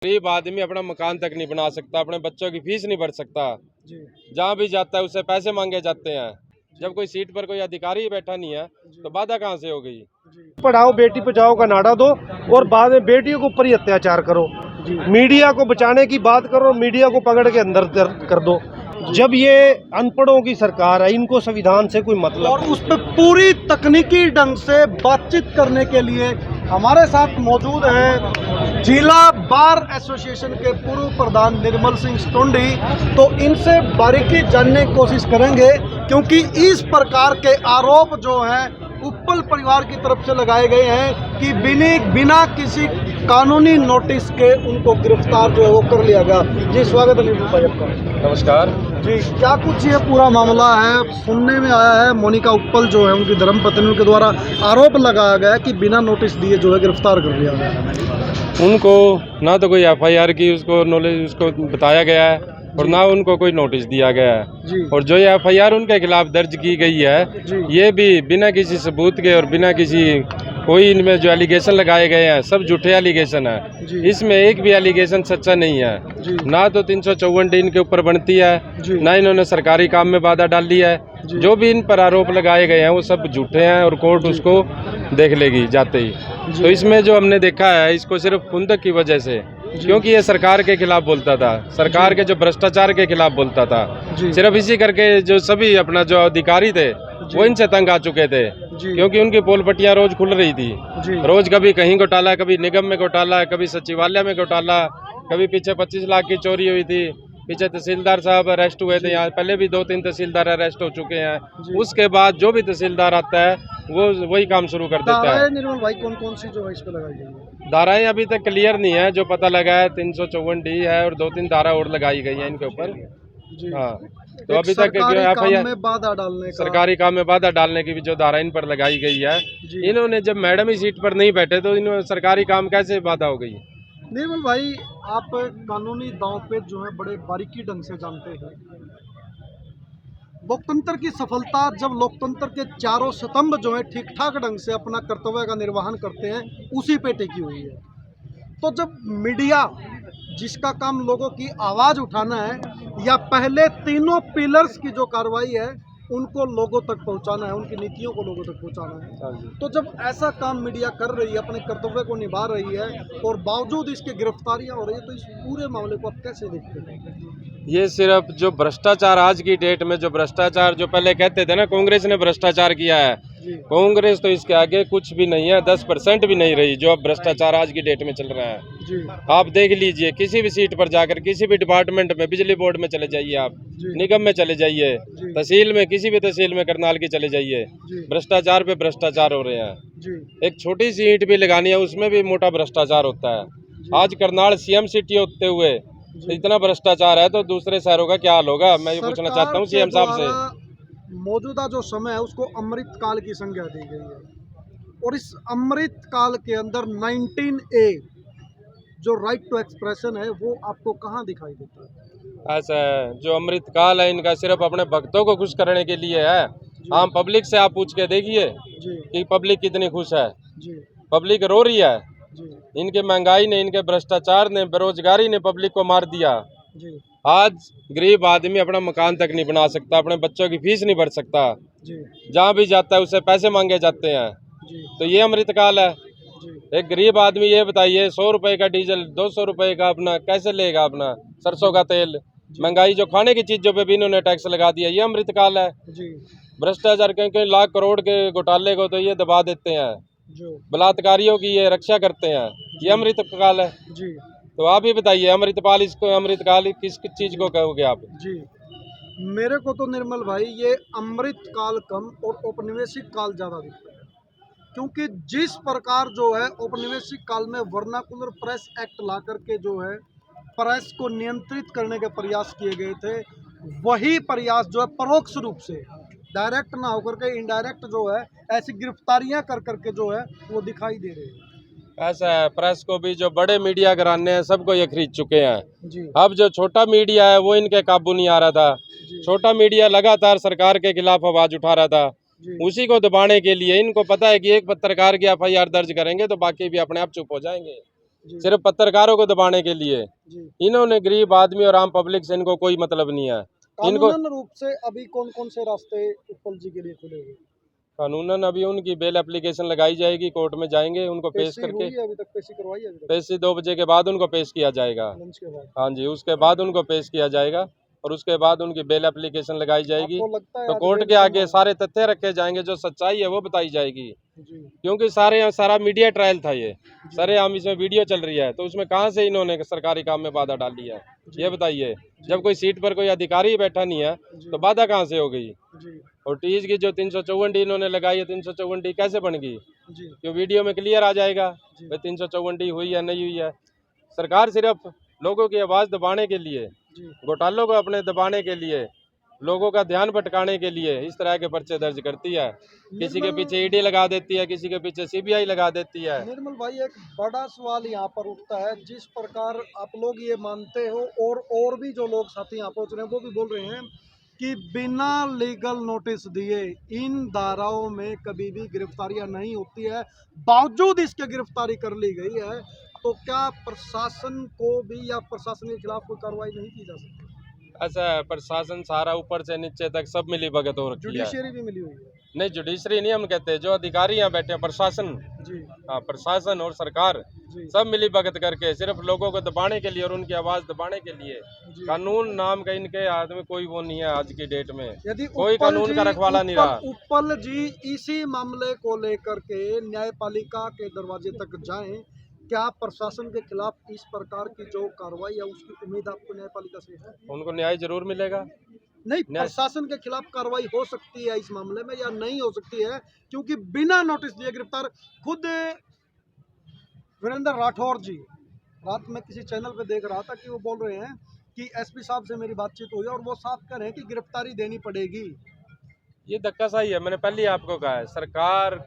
गरीब आदमी अपना मकान तक नहीं बना सकता, अपने बच्चों की फीस नहीं भर सकता। जहाँ भी जाता है उससे पैसे मांगे जाते हैं। जब कोई सीट पर कोई अधिकारी बैठा नहीं है तो बाधा कहाँ से हो गई। पढ़ाओ बेटी बचाओ का नारा दो और बाद में बेटियों के ऊपर ही अत्याचार करो। मीडिया को बचाने की बात करो, मीडिया को पकड़ के अंदर कर दो। जब ये अनपढ़ों की सरकार है, इनको संविधान से कोई मतलब, और उस पर पूरी तकनीकी ढंग से बातचीत करने के लिए हमारे साथ मौजूद हैं जिला बार एसोसिएशन के पूर्व प्रधान निर्मल सिंह स्टोंडी। तो इनसे बारीकी जानने की कोशिश करेंगे, क्योंकि इस प्रकार के आरोप जो हैं उपल परिवार की तरफ से लगाए गए हैं कि बिना किसी कानूनी नोटिस के उनको गिरफ्तार जो है वो कर लिया गया। जी स्वागत है निर्मल भाई आपका। नमस्कार जी, क्या कुछ ये पूरा मामला है? सुनने में आया है मोनिका उप्पल जो है उनकी धर्मपत्नी के द्वारा आरोप लगाया गया कि बिना नोटिस दिए जो है गिरफ्तार कर लिया गया। उनको ना तो कोई एफआईआर की उसको नॉलेज उसको बताया गया है और ना उनको कोई नोटिस दिया गया है। और जो ये एफआईआर उनके खिलाफ दर्ज की गई है ये भी बिना किसी सबूत के और बिना किसी कोई इनमें जो एलिगेशन लगाए गए हैं सब झूठे एलिगेशन है। इसमें एक भी एलिगेशन सच्चा नहीं है। ना तो 354 इनके ऊपर बनती है, ना इन्होंने सरकारी काम में बाधा डाली है। जो भी इन पर आरोप लगाए गए हैं वो सब झूठे हैं और कोर्ट उसको देख लेगी जाते ही। तो इसमें जो हमने देखा है इसको सिर्फ खुंदक की वजह से, क्योंकि ये सरकार के खिलाफ बोलता था, सरकार के जो भ्रष्टाचार के खिलाफ बोलता था, सिर्फ इसी करके जो सभी अपना जो अधिकारी थे वो इनसे तंग आ चुके थे, क्योंकि उनकी पोल पट्टियां रोज खुल रही थी। रोज कभी कहीं घोटाला, कभी निगम में घोटाला, कभी सचिवालय में घोटाला, कभी पीछे 25 लाख की चोरी हुई थी, पीछे तहसीलदार साहब अरेस्ट हुए थे, यहाँ पहले भी 2-3 तहसीलदार अरेस्ट हो चुके हैं। उसके बाद जो भी तहसीलदार आता है वो वही काम शुरू कर देता है। निर्मल भाई कौन कौन सी जो है इस पे लगाई गई है? धाराएं अभी तक क्लियर नहीं है, जो पता लगा है 354D है और 2-3 धारा और लगाई गई है इनके ऊपर। हाँ, तो अभी तक सरकारी काम में बाधा डालने की भी जो धारा इन पर लगाई गई है, इन्होंने जब मैडम ही सीट पर नहीं बैठे तो इन्होंने सरकारी काम कैसे बाधा हो गई। निर्मल भाई, आप कानूनी दांव पे जो है बड़े बारीकी ढंग से जानते हैं। लोकतंत्र की सफलता जब लोकतंत्र के चारों स्तंभ जो है ठीक ठाक ढंग से अपना कर्तव्य का निर्वहन करते हैं, उसी पे टिकी हुई है। तो जब मीडिया जिसका काम लोगों की आवाज़ उठाना है, या पहले तीनों पिलर्स की जो कार्रवाई है उनको लोगों तक पहुंचाना है, उनकी नीतियों को लोगों तक पहुंचाना है, तो जब ऐसा काम मीडिया कर रही है, अपने कर्तव्य को निभा रही है और बावजूद इसके गिरफ्तारियां हो रही है, तो इस पूरे मामले को आप कैसे देखते हैं? ये सिर्फ जो भ्रष्टाचार आज की डेट में, जो भ्रष्टाचार जो पहले कहते थे ना कांग्रेस ने भ्रष्टाचार किया है, कांग्रेस तो इसके आगे कुछ भी नहीं है, 10% भी नहीं रही जो अब भ्रष्टाचार आज की डेट में चल रहा है। आप देख लीजिए, किसी भी सीट पर जाकर किसी भी डिपार्टमेंट में, बिजली बोर्ड में चले जाइए, आप निगम में चले जाइए, तहसील में, किसी भी तहसील में करनाल की चले जाइए, भ्रष्टाचार पे भ्रष्टाचार हो रहे हैं। एक छोटी सी ईंट भी लगानी है उसमें भी मोटा भ्रष्टाचार होता है। आज करनाल सीएम सिटी होते हुए इतना भ्रष्टाचार है तो दूसरे शहरों का क्या हाल होगा। मैं ये पूछना चाहता हूँ सीएम साहब से। मौजूदा जो समय है उसको अमृत काल की संज्ञा दी गई है, और इस अमृत काल के अंदर 19A जो राइट टू एक्सप्रेशन है वो आपको कहाँ दिखाई देता है? ऐसा है, जो अमृत काल है इनका सिर्फ अपने भक्तों को खुश करने के लिए है। आम पब्लिक से आप पूछ के देखिए कि पब्लिक कितनी खुश है। पब्लिक रो रही है। इनके महंगाई ने, इनके भ्रष्टाचार ने, बेरोजगारी ने पब्लिक को मार दिया। आज गरीब आदमी अपना मकान तक नहीं बना सकता, अपने बच्चों की फीस नहीं भर सकता। जहाँ भी जाता है उससे पैसे मांगे जाते हैं। तो ये अमृतकाल है। एक गरीब आदमी ये बताइए 100 रुपए का डीजल, 200 रुपए का अपना कैसे लेगा, अपना सरसों का तेल, महंगाई जो खाने की चीजों पे भी इन्होंने टैक्स लगा दिया, ये अमृतकाल है। भ्रष्टाचार कहीं लाख करोड़ के घोटाले को तो ये दबा देते हैं, बलात्कारियों की ये रक्षा करते हैं, ये अमृतकाल है। तो आप ही बताइए अमृतपाल इसको, अमृतकाल किस चीज को कहोगे आप? मेरे को तो निर्मल भाई ये अमृत काल कम और औपनिवेशिक काल ज्यादा दिखता है, क्योंकि जिस प्रकार जो है औपनिवेशिक काल में वर्नाकुलर प्रेस एक्ट ला करके जो है प्रेस को नियंत्रित करने के प्रयास किए गए थे, वही प्रयास जो है परोक्ष रूप से, डायरेक्ट ना होकर के इनडायरेक्ट जो है ऐसी गिरफ्तारियां कर करके जो है वो दिखाई दे रही है। ऐसा है, प्रेस को भी जो बड़े मीडिया घराने हैं सबको ये खरीद चुके हैं। अब जो छोटा मीडिया है वो इनके काबू नहीं आ रहा था। छोटा मीडिया लगातार सरकार के खिलाफ आवाज उठा रहा था, उसी को दबाने के लिए इनको पता है कि एक पत्रकार की एफआईआर दर्ज करेंगे तो बाकी भी अपने आप चुप हो जाएंगे। सिर्फ पत्रकारों को दबाने के लिए। जी। इन्होंने गरीब आदमी और आम पब्लिक से इनको कोई मतलब नहीं है। इनको कानूनन रूप से अभी कौन कौन से रास्ते उत्पल जी के लिए खुले हुए? कानूनन अभी उनकी बेल एप्लीकेशन लगाई जाएगी, कोर्ट में जाएंगे, उनको पेश पेशी करके हुई है अभी तक? पेशी करवाई है अभी तक? पेशी 2 बजे के बाद उनको पेश किया जाएगा। लंच के बाद? हाँ जी, उसके बाद उनको पेश किया जाएगा और उसके बाद उनकी बेल एप्लीकेशन लगाई जाएगी। आपको लगता है तो आज कोर्ट बेल के कम आगे है? सारे तथ्य रखे जाएंगे, जो सच्चाई है वो बताई जाएगी। जी। क्योंकि सारा मीडिया ट्रायल था ये, सारे हम इसमें वीडियो चल रही है, तो उसमें कहाँ से इन्होंने सरकारी काम में बाधा डाली है, ये बताइए। जब कोई सीट पर कोई अधिकारी बैठा नहीं है तो बाधा कहाँ से हो गई? जी। और टीज की जो 354 इन्होंने लगाई है, 354 कैसे बन गई? जी। क्यों वीडियो में क्लियर आ जाएगा भाई 354 हुई है नहीं हुई है। सरकार सिर्फ लोगों की आवाज़ दबाने के लिए, घोटालों को अपने दबाने के लिए, लोगों का ध्यान भटकाने के लिए इस तरह के पर्चे दर्ज करती है। किसी के पीछे ईडी लगा देती है, किसी के पीछे सीबीआई लगा देती है। निर्मल भाई, एक बड़ा सवाल यहाँ पर उठता है, जिस प्रकार आप लोग ये मानते हो और भी जो लोग साथी यहाँ पहुँच रहे हैं वो भी बोल रहे हैं कि बिना लीगल नोटिस दिए इन धाराओं में कभी भी गिरफ्तारियां नहीं होती है, बावजूद इसके गिरफ्तारी कर ली गई है, तो क्या प्रशासन को भी या प्रशासन के खिलाफ कोई कार्रवाई नहीं की जा सकती? ऐसा है, प्रशासन सारा ऊपर से नीचे तक सब मिली भगत हो रखी है। जुडिशियरी भी मिली हुई है? नहीं, जुडिशरी नहीं हम कहते, जो अधिकारी यहाँ बैठे हैं, प्रशासन। जी। हाँ, प्रशासन और सरकार जी। सब मिली भगत करके सिर्फ लोगों को दबाने के लिए और उनकी आवाज दबाने के लिए। कानून नाम का इनके हाथ में कोई वो नहीं है आज की डेट में, यदि कोई कानून का रखवाला नहीं रहा। उत्पल जी इसी मामले को लेकर के न्यायपालिका के दरवाजे तक जाएं, क्या प्रशासन के खिलाफ इस प्रकार की जो कार्रवाई है उसकी उम्मीद आपको न्यायपालिका से है? उनको न्याय जरूर मिलेगा। नहीं, प्रशासन के खिलाफ कार्रवाई हो सकती है इस मामले में या नहीं हो सकती है? क्योंकि बिना नोटिस दिए गिरफ्तार, खुद वीरेंद्र राठौर जी रात में किसी चैनल पे देख रहा था कि वो बोल रहे हैं कि एसपी साहब से मेरी बातचीत हुई और वो साफ कह रहे हैं कि गिरफ्तारी देनी पड़ेगी। ये धक्काशाही है, मैंने पहले ही आपको कहा है। सरकार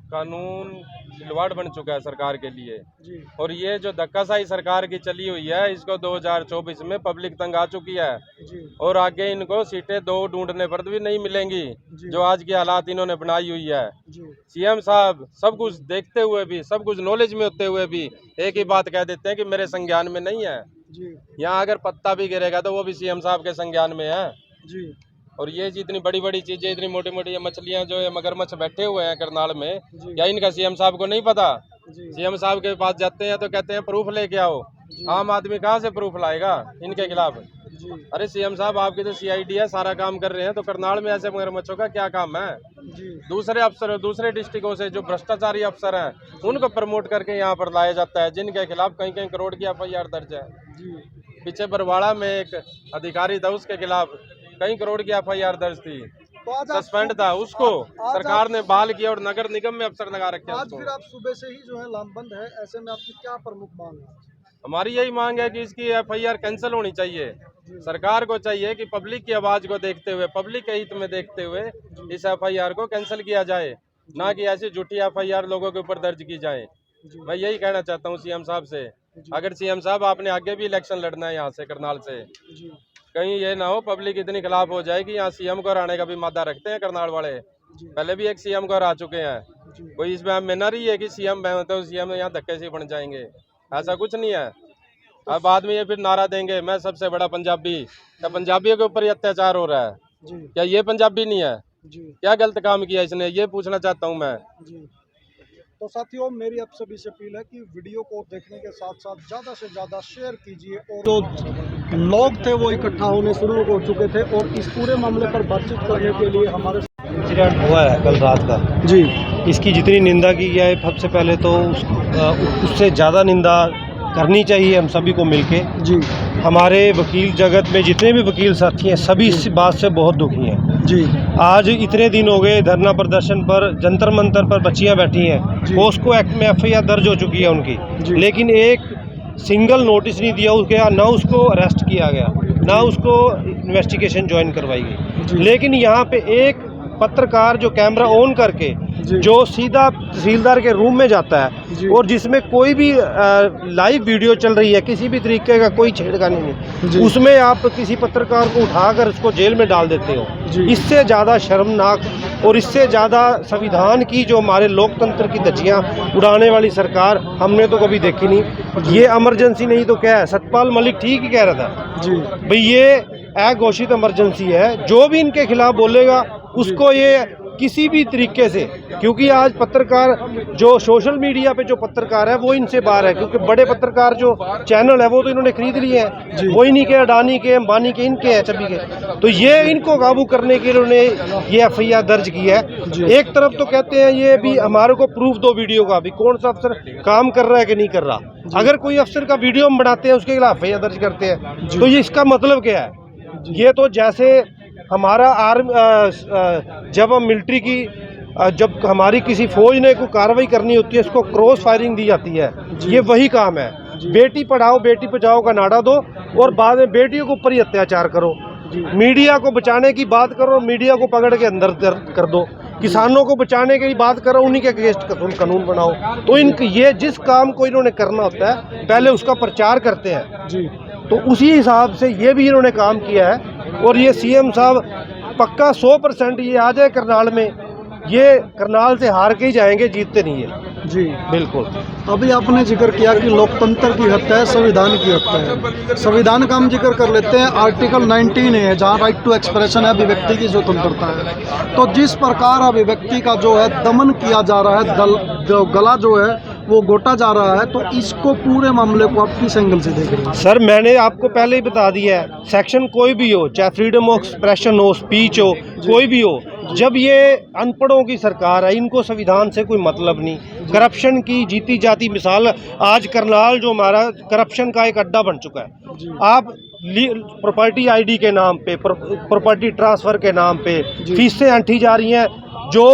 कानून खिलवाड़ बन चुका है सरकार के लिए जी। और ये जो धक्काशाही सरकार की चली हुई है, इसको 2024 में पब्लिक तंग आ चुकी है जी। और आगे इनको सीटें 2 ढूंढने पर भी नहीं मिलेंगी, जो आज की हालात इन्होंने बनाई हुई है। सीएम साहब सब कुछ देखते हुए भी, सब कुछ नॉलेज में होते हुए भी एक ही बात कह देते हैं कि मेरे संज्ञान में नहीं है। यहाँ अगर पत्ता भी गिरेगा तो वो भी सीएम साहब के संज्ञान में है जी। और ये इतनी बड़ी बड़ी चीजें, इतनी मोटी मोटी मछलियां जो है, मगरमच्छ बैठे हुए हैं करनाल में, क्या इनका सीएम साहब को नहीं पता? सीएम साहब के पास जाते हैं तो कहते हैं प्रूफ लेके आओ। आम आदमी कहाँ से प्रूफ लाएगा इनके खिलाफ? अरे सीएम साहब, आपकी तो सीआईडी है, सारा काम कर रहे हैं, तो करनाल में ऐसे मगरमच्छों का क्या काम है? दूसरे अफसर, दूसरे डिस्ट्रिक्टों से जो भ्रष्टाचारी अफसर हैं उनको प्रमोट करके यहाँ पर लाया जाता है, जिनके खिलाफ कहीं कहीं करोड़ की FIR दर्ज है। पीछे बरवाड़ा में एक अधिकारी था, उसके खिलाफ कई करोड़ की FIR दर्ज थी, तो सस्पेंड था, उसको सरकार ने बहाल किया और नगर निगम में अफसर लगा रखे। आज फिर आप सुबह से ही जो है लामबंद है, ऐसे में आपकी क्या प्रमुख मांग है? हमारी यही मांग है कि इसकी FIR कैंसिल होनी चाहिए। सरकार को चाहिए कि पब्लिक की आवाज को देखते हुए, पब्लिक के हित में देखते हुए इस FIR को कैंसिल किया जाए, ना कि ऐसी झूठी FIR लोगों के ऊपर दर्ज की जाए। मैं यही कहना चाहता हूँ सीएम साहब से। अगर सीएम साहब आपने आगे भी इलेक्शन लड़ना है यहाँ से करनाल से, कहीं ये ना हो पब्लिक इतनी खिलाफ हो जाए कि यहाँ सीएम को हराने का भी मादा रखते हैं करनाल वाले। पहले भी एक सीएम को हरा चुके हैं, कोई इसमें हम में ना रही है कि सीएम तो सीएम यहाँ धक्के से बन जाएंगे, ऐसा कुछ नहीं है। अब बाद में ये फिर नारा देंगे मैं सबसे बड़ा पंजाबी, क्या पंजाबियों के ऊपर ही अत्याचार हो रहा है? क्या ये पंजाबी नहीं है? क्या गलत काम किया इसने, ये पूछना चाहता हूँ मैं। तो साथियों, मेरी आप सभी से अपील है कि वीडियो को देखने के साथ साथ ज़्यादा से ज़्यादा शेयर कीजिए। और जो लोग थे वो इकट्ठा होने शुरू हो चुके थे और इस पूरे मामले पर बातचीत करने के लिए हमारे इंसिडेंट हुआ है कल रात का जी, इसकी जितनी निंदा की गई है, सबसे पहले तो उससे ज़्यादा निंदा करनी चाहिए हम सभी को मिलके जी। हमारे वकील जगत में जितने भी वकील साथी हैं सभी इस बात से बहुत दुखी हैं जी। आज इतने दिन हो गए धरना प्रदर्शन पर, जंतर मंतर पर बच्चियां बैठी हैं, पोस्को एक्ट में FIR दर्ज हो चुकी है उनकी, लेकिन एक सिंगल नोटिस नहीं दिया उसके, ना उसको अरेस्ट किया गया, ना उसको इन्वेस्टिगेशन ज्वाइन करवाई गई। लेकिन यहाँ पे एक पत्रकार जो कैमरा ऑन करके जो सीधा तहसीलदार के रूम में जाता है और जिसमें कोई भी लाइव वीडियो चल रही है, किसी भी तरीके का कोई छेड़खानी नहीं, उसमें आप किसी पत्रकार को उठाकर उसको जेल में डाल देते हो, इससे ज़्यादा शर्मनाक और इससे ज़्यादा संविधान की जो हमारे लोकतंत्र की धज्जियाँ उड़ाने वाली सरकार हमने तो कभी देखी नहीं। ये इमरजेंसी नहीं तो क्या है, सतपाल मलिक ठीक ही कह रहा था जी भाई ये अघोषित इमरजेंसी है। जो भी इनके खिलाफ बोलेगा उसको ये किसी भी तरीके से, क्योंकि आज पत्रकार जो सोशल मीडिया पे जो पत्रकार है वो इनसे बाहर है, क्योंकि बड़े पत्रकार जो चैनल है वो तो इन्होंने खरीद लिए हैं, वो इन्हीं के, अडानी के, अंबानी के, इनके हैं, सभी के। तो ये इनको काबू करने के लिए उन्होंने ये FIR दर्ज की है। एक तरफ तो कहते हैं ये भी हमारे को प्रूफ दो वीडियो का, भी कौन सा अफसर काम कर रहा है कि नहीं कर रहा। अगर कोई अफसर का वीडियो हम बनाते हैं उसके खिलाफ FIR दर्ज करते हैं, तो ये इसका मतलब क्या है? ये तो जैसे हमारा जब हम मिलिट्री की जब हमारी किसी फौज ने कोई कार्रवाई करनी होती है इसको क्रॉस फायरिंग दी जाती है, ये वही काम है। बेटी पढ़ाओ बेटी बचाओ का नारा दो और बाद में बेटियों के ऊपर ही अत्याचार करो। मीडिया को बचाने की बात करो, मीडिया को पकड़ के अंदर कर दो। किसानों को बचाने की बात करो, उन्हीं के अगेंस्ट कानून बनाओ। तो ये जिस काम को इन्होंने करना होता है पहले उसका प्रचार करते हैं जी। तो उसी हिसाब से ये भी इन्होंने काम किया है। और ये CM साहब पक्का 100% ये आ जाए करनाल में, ये करनाल से हार के ही जाएंगे, जीतते नहीं है जी। बिल्कुल। अभी आपने जिक्र किया कि लोकतंत्र की हत्या है, संविधान की हत्या है। संविधान का हम जिक्र कर लेते हैं, आर्टिकल 19 है जहाँ राइट टू एक्सप्रेशन है, अभिव्यक्ति की स्वतंत्रता है। तो जिस प्रकार अभिव्यक्ति का जो है दमन किया जा रहा है, गला जो है वो घोटा जा रहा है, तो इसको पूरे मामले को आप किस एंगल से देख रहे हैं? सर मैंने आपको पहले ही बता दिया है, सेक्शन कोई भी हो, चाहे फ्रीडम ऑफ एक्सप्रेशन हो, स्पीच हो, कोई भी हो, जब ये अनपढ़ों की सरकार है इनको संविधान से कोई मतलब नहीं। करप्शन की जीती जाती मिसाल आज करनाल जो हमारा करप्शन का एक अड्डा बन चुका है। आप प्रॉपर्टी ID के नाम पे, प्रॉपर्टी ट्रांसफ़र के नाम पे फीसें ऐंठी जा रही हैं। जो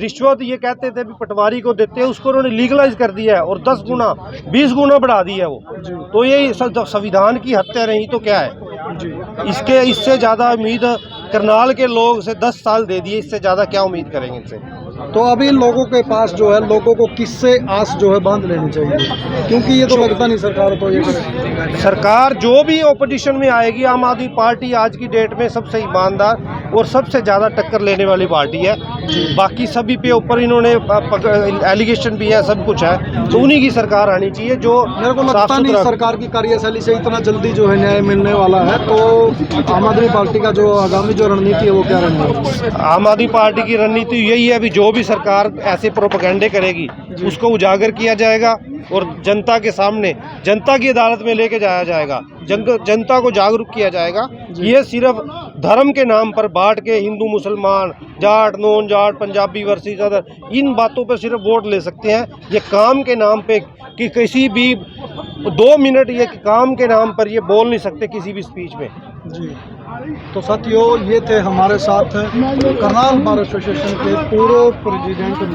रिश्वत ये कहते थे भी पटवारी को देते हैं उसको उन्होंने लीगलाइज कर दिया है और 10 गुना 20 गुना बढ़ा दिया है वो। तो ये संविधान की हत्या रही तो क्या है? इससे ज़्यादा उम्मीद करनाल के लोग से 10 साल दे दिए, इससे ज़्यादा क्या उम्मीद करेंगे इनसे? तो अभी लोगों के पास जो है, लोगों को किससे आस जो है बांध लेनी चाहिए, क्योंकि ये तो लगता नहीं सरकार तो ये करे। सरकार जो भी ओपोजिशन में आएगी, आम आदमी पार्टी आज की डेट में सबसे ईमानदार और सबसे ज़्यादा टक्कर लेने वाली पार्टी है। बाकी सभी पे ऊपर इन्होंने एलिगेशन भी है, सब कुछ है, तो उन्हीं की सरकार आनी चाहिए। जो मेरे को लगता नहीं सरकार की कार्यशैली से इतना जल्दी जो है न्याय मिलने वाला है। तो आम आदमी पार्टी का जो आगामी जो रणनीति है वो क्या रहनी है? आम आदमी पार्टी की रणनीति यही है, अभी जो भी सरकार ऐसे प्रोपेगेंडे करेगी उसको उजागर किया जाएगा और जनता के सामने, जनता की अदालत में लेके जाया जाएगा, जनता को जागरूक किया जाएगा। ये सिर्फ धर्म के नाम पर बांट के हिंदू मुसलमान, Jat non Jat, Punjabi versus other, इन बातों पर सिर्फ वोट ले सकते हैं। ये काम के नाम पे कि किसी भी 2 मिनट ये काम के नाम पर ये बोल नहीं सकते किसी भी स्पीच में जी। तो साथियों, ये थे हमारे साथ करनाल बार एसोसिएशन के पूर्व प्रेसिडेंट